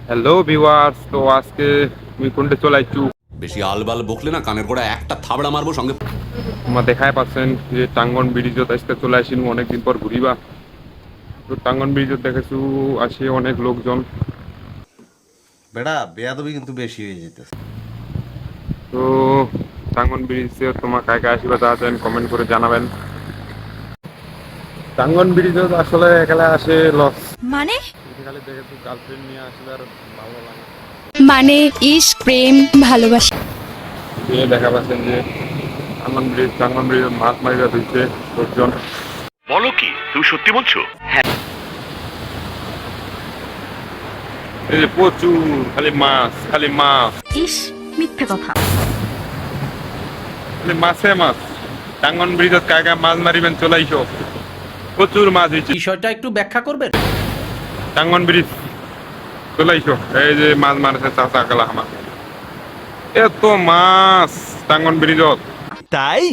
Hello viewers, তো আজকে তুমি কোনটা চলে আইছু? বেশি আলবাল বকলে না কানের গোড়া একটা থাবড়া মারবো সঙ্গে। তোমরা দেখাই পাচ্ছেন যে টাঙ্গন ব্রিজত আজকে চলে আসিনু অনেকদিন পর ঘুরিবা। তো টাঙ্গন ব্রিজত দেখেছু আসে অনেক লোকজন। বেড়া বেয়াদবি কিন্তু বেশি হয়ে যেতেছে। তো টাঙ্গন ব্রিজে তোমার কায় কায় আসিবা তাড়াতাড়ি কমেন্ট করে জানাবেন। টাঙ্গন ব্রিজত আসলে একলা আসে লস, মানে খালি দেখেছু গার্লফ্রেন্ড নিয়ে আসলে আর ভালো লাগে। মানে ইশক প্রেম ভালোবাসা। যে দেখা পাচ্ছেন যে টাঙ্গন ব্রিজ মাছ মারিবা দিচ্ছে লোকজন। বলো কি তুমি সত্যি বলছো? এই যে প্রচুর খালি মাছ খালি মাছ ইস মিথ্যে কথা। খালি মাছে মাছ। টাঙ্গন ব্রিজত কায় কায় মাছ মারিবেন চলে আইসো, প্রচুর মাছ হয়েছে। বিষয়টা একটু ব্যাখ্যা করবেন? টাঙ্গন ব্রিজ চলে আইসো, এই যে মাছ মারছে চাচা কালা আমার, এত মাছ টাঙ্গন ব্রিজত। তাই